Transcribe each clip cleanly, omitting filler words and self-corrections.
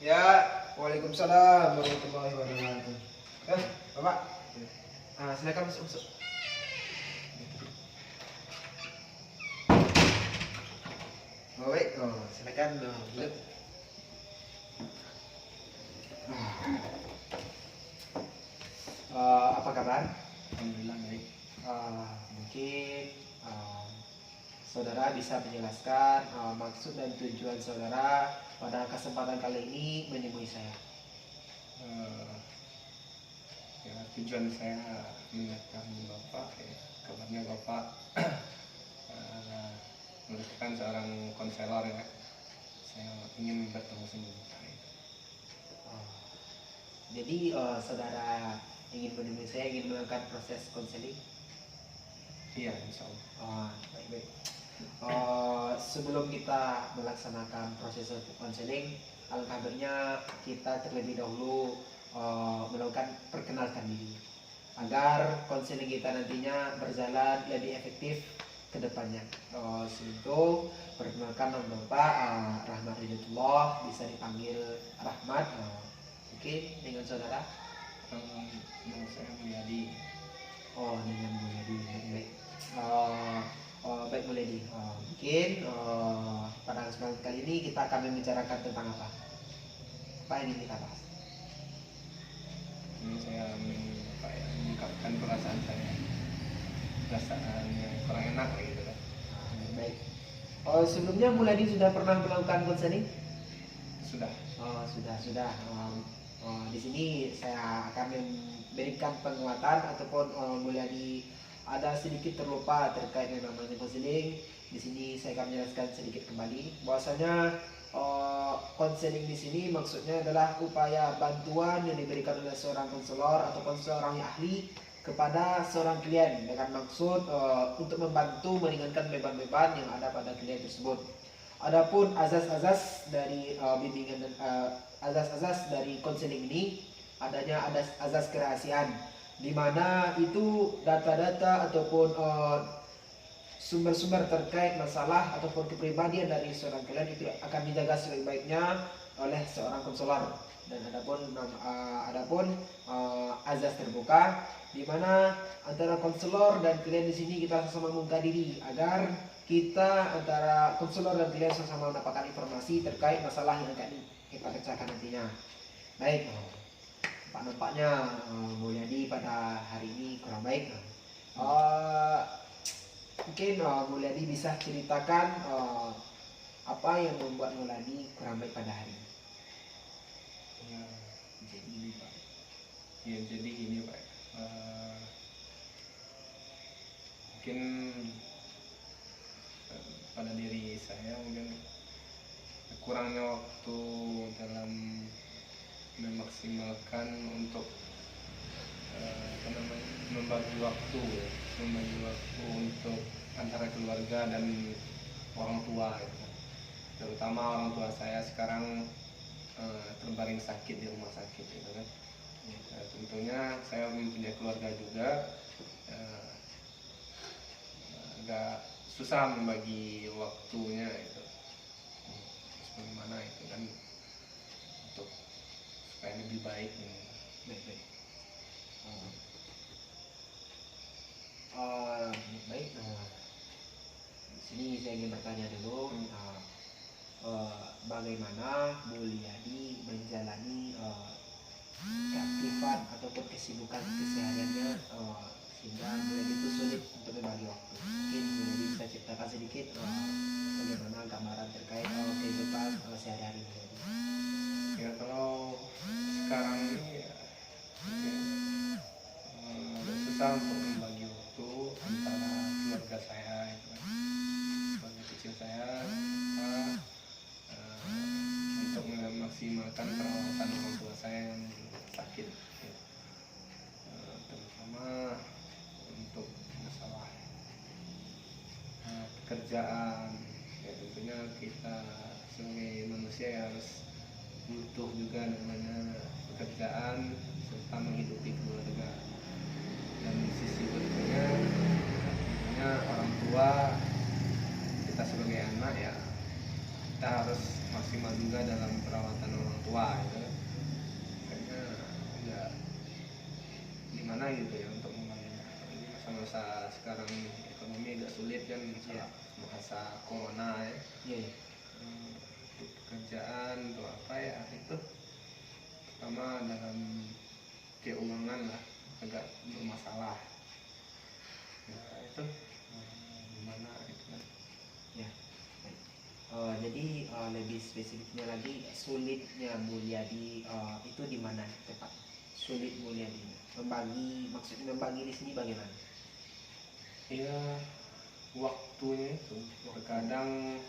Ya, waalaikumsalam warahmatullahi wabarakatuh. Bapak, silakan masuk. Oh, baik, silakan duduk. Apa kabar? Alhamdulillah baik. Mungkin saudara bisa menjelaskan maksud dan tujuan saudara pada kesempatan kali ini menemui saya. Ya, tujuan saya mengingatkan Bapak, kabarnya Bapak merupakan seorang konselor ya. Saya ingin bertemu sama Bapak. Jadi saudara ingin menemui saya, ingin melakukan proses konseling? Iya, insya Allah. Baik. Sebelum kita melaksanakan proses konseling, alangkah baiknya kita terlebih dahulu melakukan perkenalkan diri agar konseling kita nantinya berjalan lebih efektif ke depannya. Untuk perkenalkan nama Bapak Rahmat Ridhatullah, bisa dipanggil Rahmat. Mungkin dengan saudara? Nama saya Mulyadi. Dengan Mulyadi. Baik. Baik Mulyadi. Mungkin pada kesempatan kali ini kita akan membicarakan tentang apa? Apa yang ingin kita bahas? Ini saya mengungkapkan perasaan saya, perasaan yang kurang enak gitu kan. Baik. Sebelumnya Mulyadi sudah pernah melakukan konseling? Sudah. Sudah. Di sini saya akan memberikan penguatan ataupun Mulyadi ada sedikit terlupa terkait dengan namanya konseling. Di sini saya akan menjelaskan sedikit kembali bahwasanya konseling di sini maksudnya adalah upaya bantuan yang diberikan oleh seorang konselor ataupun seorang ahli kepada seorang klien dengan maksud untuk membantu meringankan beban-beban yang ada pada klien tersebut. Adapun azas-azas dari bimbingan dan azas-azas dari konseling ini adanya azas kerahasiaan, di mana itu data-data ataupun sumber-sumber terkait masalah ataupun kepribadian dari seorang klien itu akan dijaga sebaik-baiknya oleh seorang konselor. Dan adapun azas terbuka, di mana antara konselor dan klien di sini kita sama membuka diri agar kita antara konselor dan klien sama-sama mendapatkan informasi terkait masalah yang akan kita pecahkan nantinya. Baik, nampaknya Mulyadi pada hari ini kurang baik. Mungkin Mulyadi bisa ceritakan apa yang membuat Mulyadi kurang baik pada hari ini. Jadi gini Pak. Mungkin pada diri saya mungkin kurangnya waktu dalam memaksimalkan untuk membagi waktu untuk antara keluarga dan orang tua gitu. Terutama orang tua saya sekarang terbaring sakit di rumah sakit gitu kan. Tentunya saya mempunyai keluarga juga, agak susah membagi waktunya itu. Bagaimana itu kan untuk supaya lebih baik ini. Baik. Di sini saya ingin bertanya dulu, bagaimana Mulyadi menjalani keaktifan ataupun kesibukan kesehariannya sehingga Mulyadi itu sulit untuk membagi waktu. Mungkin Mulyadi bisa ceritakan sedikit bagaimana gambaran terkait kehidupan sehari-hari Mulyadi. Ya kalau sekarang ini susah untuk membagi waktu antara keluarga saya itu kan. Keluarga kecil saya untuk memaksimalkan perawatan orang tua saya yang sakit ya. Terutama untuk masalah pekerjaan ya, tentunya kita sebagai manusia ya harus butuh juga namanya pekerjaan serta menghidupi keluarga. Dan di sisi berikutnya tentunya orang tua kita sebagai anak ya, kita harus maksimal juga dalam perawatan orang tua gitu kan. Kayaknya nggak gimana gitu ya untuk membangun. Ini masa-masa sekarang ini ekonomi agak sulit kan, Iya. masa corona ya. Iya, iya. Untuk pekerjaan untuk apa ya itu, pertama dalam keuangan lah agak bermasalah ya itu, gimana gitu kan. Ya. Baik. Jadi lebih spesifiknya lagi, sulitnya Mulyadi itu di mana tepat? Sulit Mulyadi membagi, maksudnya membagi di sini bagaimana? Ya waktunya itu terkadang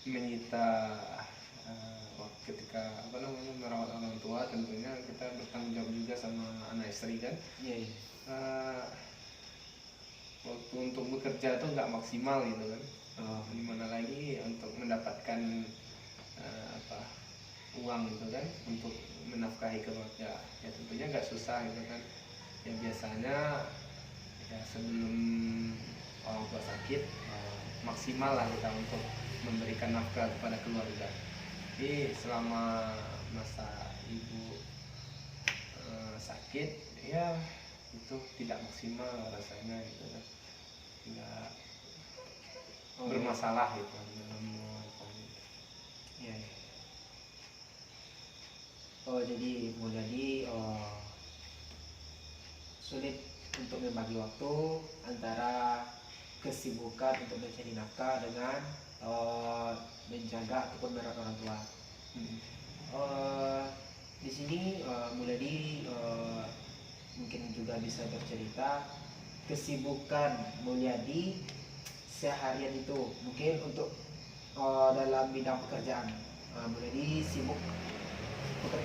menyita ketika apa namanya merawat orang tua, tentunya kita bertanggung jawab juga sama anak istri kan. Iya, iya. Eh, Waktu untuk bekerja itu nggak maksimal gitu kan. Gimana lagi untuk mendapatkan apa uang gitu kan untuk menafkahi keluarga, ya tentunya nggak susah gitu kan. Ya biasanya ya sebelum orang tua sakit maksimal lah kita untuk memberikan nafkah kepada keluarga. Jadi selama masa ibu sakit ya itu tidak maksimal rasanya gitu kan, tidak bermasalah gitu dalam Iya, iya. Jadi Mulyadi sulit untuk membagi waktu antara kesibukan untuk mencari nafkah dengan menjaga ataupun merawat orang tua. Di sini Mulyadi mungkin juga bisa bercerita kesibukan Mulyadi seharian itu, mungkin untuk dalam bidang pekerjaan. Mulyadi sibuk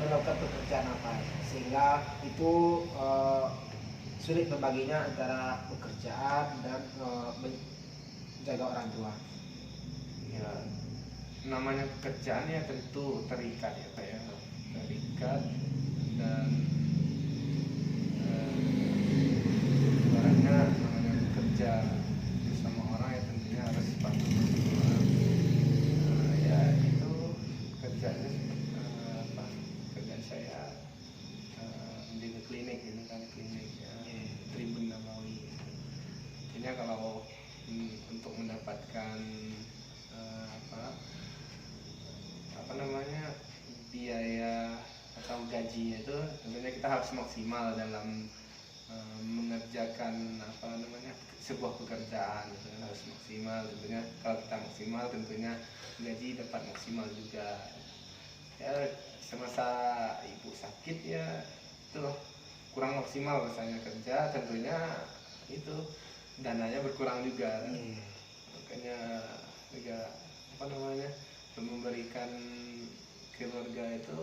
melakukan pekerjaan apa sehingga itu sulit membaginya antara pekerjaan dan menjaga orang tua. ya. Namanya pekerjaan ya tentu terikat ya Pak ya, terikat dan ibaratnya namanya bekerja bersama orang ya tentunya harus patuh bersama orang. Ya itu kerjanya apa kerjaan saya di klinik gitu kan, klinik ya, Tribun Nabawi gitu. Intinya kalau untuk mendapatkan apa namanya biaya atau gajinya itu tentunya kita harus maksimal dalam mengerjakan apa namanya sebuah pekerjaan gitu kan, harus maksimal tentunya. Kalau kita maksimal tentunya gaji dapat maksimal juga ya. Semasa ibu sakit ya itu kurang maksimal rasanya kerja, tentunya itu dananya berkurang juga kan. Makanya juga apa namanya memberikan keluarga itu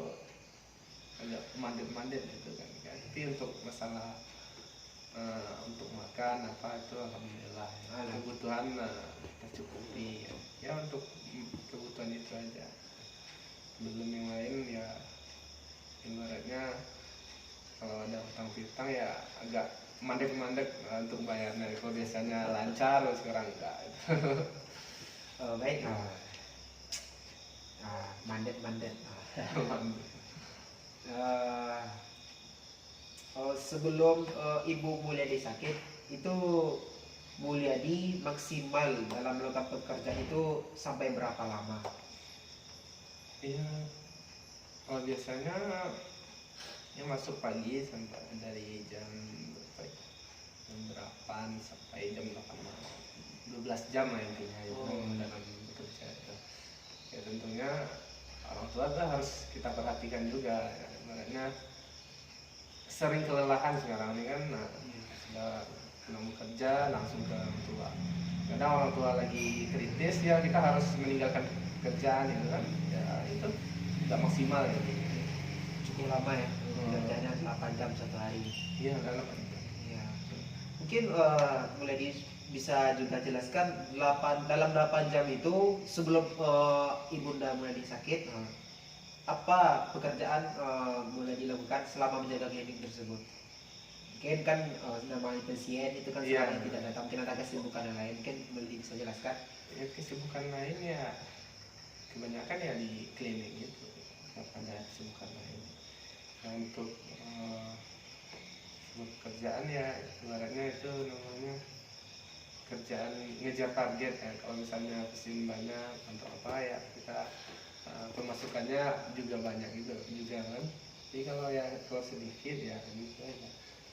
agak mandet-mandet gitu kan. Tapi untuk masalah untuk makan apa itu alhamdulillah ya. Kebutuhan tercukupi ya untuk kebutuhan itu aja. Belum yang lain ya ibaratnya kalau ada utang piutang ya agak mandek-mandek untuk bayarnya. Kalau biasanya lancar, sekarang enggak. Baik. Mandet-mandet. Sebelum Ibu Mulyadi sakit itu, Mulyadi maksimal dalam melakukan pekerjaan itu sampai berapa lama? Iya, biasanya yang masuk pagi sampai dari jam berapa ya? Jam 8 sampai jam 8 malam, 12 jam lah intinya itu dalam bekerja itu. Ya tentunya orang tua tuh harus kita perhatikan juga ya. Makanya sering kelelahan sekarang ini kan, sudah pulang bekerja langsung ke orang tua. Kadang orang tua lagi kritis ya kita harus meninggalkan pekerjaan itu kan, ya itu nggak maksimal ya. Cukup lama ya, kerjanya 8 jam satu hari. Iya, dalam Ya. Mungkin Mulyadi bisa juga jelaskan dalam 8 jam itu sebelum Ibunda Mulyadi sakit, apa pekerjaan Mulyadi lakukan selama menjaga klinik tersebut? Mungkin kan namanya pasien itu kan sekarang tidak datang, mungkin ada kesibukan yang lain, mungkin Mulyadi bisa jelaskan. Ya, kesibukan lain ya kebanyakan ya di klinik gitu, nggak ada kesibukan lain. Nah untuk pekerjaan ya ibaratnya itu namanya kerjaan ngejar target ya. Kalau misalnya pesin banyak untuk apa ya kita pemasukannya juga banyak gitu juga kan. Jadi kalau sedikit ya gitu aja.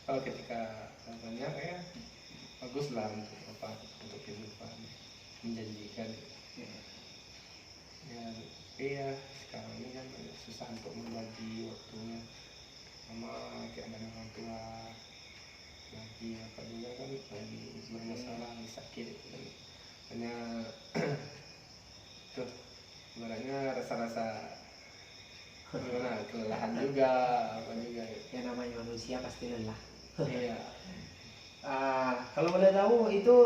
Kalau ketika banyak ya bagus lah untuk apa, untuk kehidupan menjanjikan ya. Tapi ya sekarang ini kan susah untuk membagi waktunya, sama keadaan orang tua lagi apa juga kan lagi bermasalah, lagi sakit kan. Hanya tuh ibaratnya rasa-rasa gimana, kelelahan juga apa juga gitu. Ya namanya manusia pasti lelah. Iya. Kalau boleh tahu itu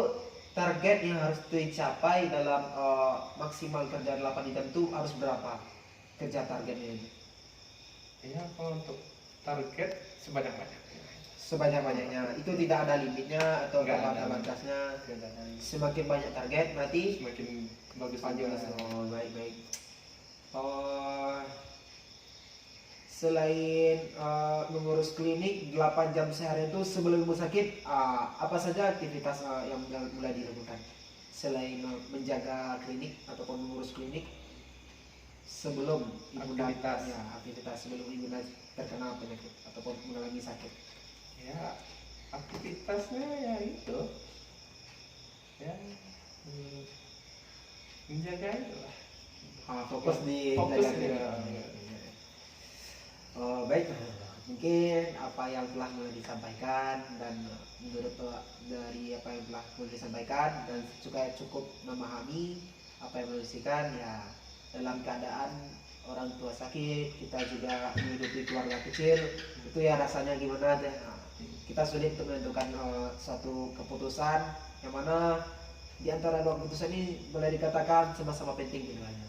target yang harus dicapai dalam maksimal kerja 8 jam itu harus berapa kerja targetnya itu? Iya, kalau untuk target sebanyak-banyaknya. Sebanyak-banyaknya itu tidak ada limitnya atau Nggak ada. batas-batasnya. Keadaan Semakin banyak target berarti semakin bagus panjang. juga. Oh, baik-baik. Selain mengurus klinik 8 jam sehari itu sebelum ibu sakit, apa saja aktivitas yang mulai dilakukan selain menjaga klinik ataupun mengurus klinik sebelum ibu Aktivitas. aktivitas sebelum ibu terkena penyakit ataupun mengalami sakit? Ya aktivitasnya ya itu ya menjaga itu lah. Fokus di Fokus menjaga klinik. ya. Baik, mungkin apa yang telah mulai disampaikan dan menurut dari apa yang telah mulai disampaikan dan juga cukup memahami apa yang menyaksikan ya, dalam keadaan orang tua sakit kita juga menghidupi keluarga kecil itu ya rasanya gimana aja. Kita sulit untuk menentukan suatu keputusan yang mana di antara dua keputusan ini boleh dikatakan sama-sama penting keduanya.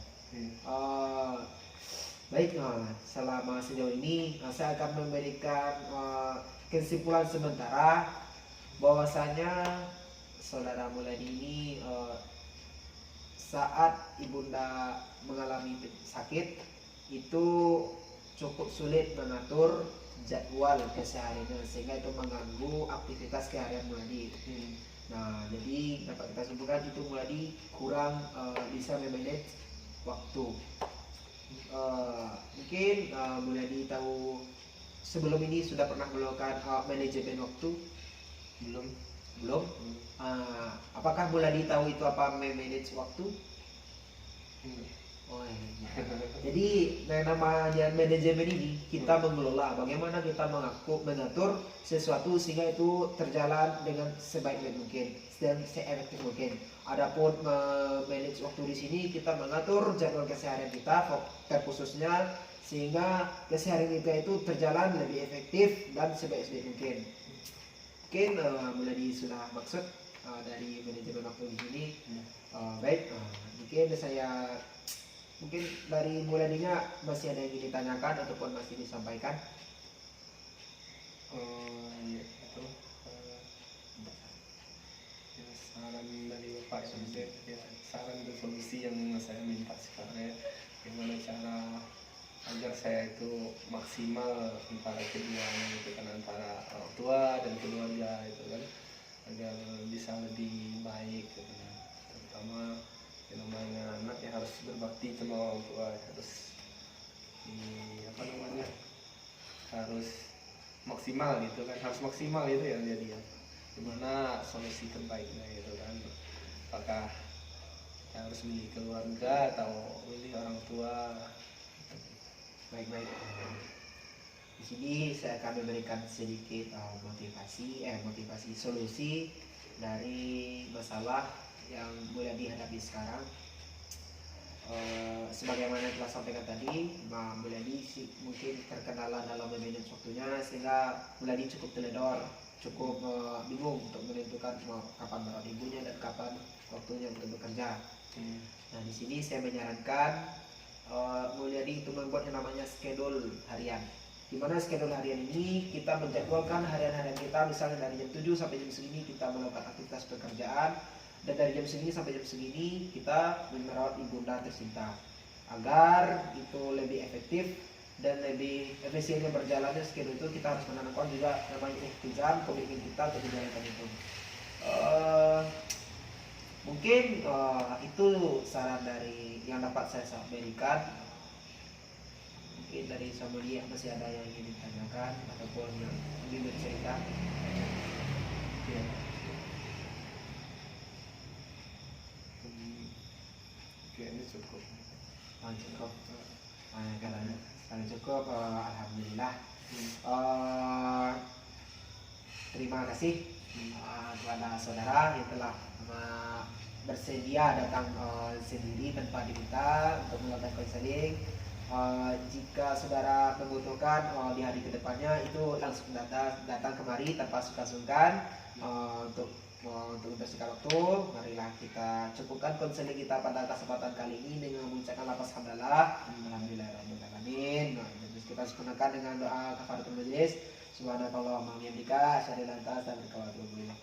Baik, selama sejauh ini saya akan memberikan kesimpulan sementara bahwasanya saudara Mulyadi ini saat ibunda mengalami sakit itu cukup sulit mengatur jadwal kesehariannya sehingga itu mengganggu aktivitas keseharian Mulyadi. Nah, jadi dapat kita simpulkan itu Mulyadi kurang bisa memanage waktu. Mungkin Mulyadi tahu sebelum ini sudah pernah melakukan manajemen waktu? Belum. Apakah Mulyadi tahu itu apa manage waktu? Oh, iya. Jadi namanya manajemen ini kita mengelola bagaimana kita mengatur sesuatu sehingga itu terjalan dengan sebaik mungkin dan seefektif mungkin. Adapun manage waktu di sini kita mengatur jadwal keseharian kita terkhususnya sehingga keseharian kita itu terjalan lebih efektif dan sebaik mungkin. Mungkin Mulyadi sudah maksud dari manajemen waktu di sini. Baik, mungkin dari Mulyadinya masih ada yang ingin ditanyakan ataupun masih disampaikan? Ya itu ya, saran dari Bapak Yusuf ya, saran dan solusi yang saya minta sekarang ya, gimana cara agar saya itu maksimal antara keduanya itu kan, antara orang tua dan keluarga itu kan, agar bisa lebih baik gitu kan. Terutama yang namanya anak ya harus berbakti sama orang tua, harus harus maksimal gitu kan, harus maksimal itu yang jadi ya. Gimana solusi terbaiknya itu kan, apakah kita harus milih keluarga atau milih orang tua. Baik. Di sini saya akan memberikan sedikit motivasi solusi dari masalah yang mulai dihadapi sekarang. Sebagaimana yang telah sampaikan tadi, Mulyadi mungkin terkendala dalam memanage waktunya sehingga Mulyadi cukup teledor, cukup bingung untuk menentukan kapan merawat ibunya dan kapan waktunya untuk bekerja. Nah, di sini saya menyarankan Mulyadi itu membuat yang namanya schedule harian. Di mana schedule harian ini kita menjadwalkan harian-harian kita, misalnya dari jam 7 sampai jam segini kita melakukan aktivitas pekerjaan, dan dari jam segini sampai jam segini kita merawat ibunda tercinta. agar itu lebih efektif dan lebih efisiennya berjalannya skill itu, kita harus menanamkan juga namanya ikhtiar, komitmen kita untuk menjalankan itu. Mungkin itu saran dari yang dapat saya berikan. Mungkin dari Samudia masih ada yang ingin ditanyakan ataupun yang ingin bercerita. Ya. Kayaknya cukup. Cukup. Kalau cukup, alhamdulillah. Terima kasih kepada saudara yang telah bersedia datang sendiri tanpa diminta untuk melakukan konseling. Jika saudara membutuhkan di hari kedepannya, itu langsung datang kemari tanpa sungkan-sungkan untuk membersihkan waktu. Marilah kita cukupkan konseling kita pada kesempatan kali ini dengan mengucapkan lafaz hamdalah, alhamdulillahirabbil alamin. Terus kita sempurnakan dengan doa kafaratul majelis. Subhanakallahumma wa bihamdika asyhadu an la ilaha illa anta astaghfiruka wa atubu ilaik.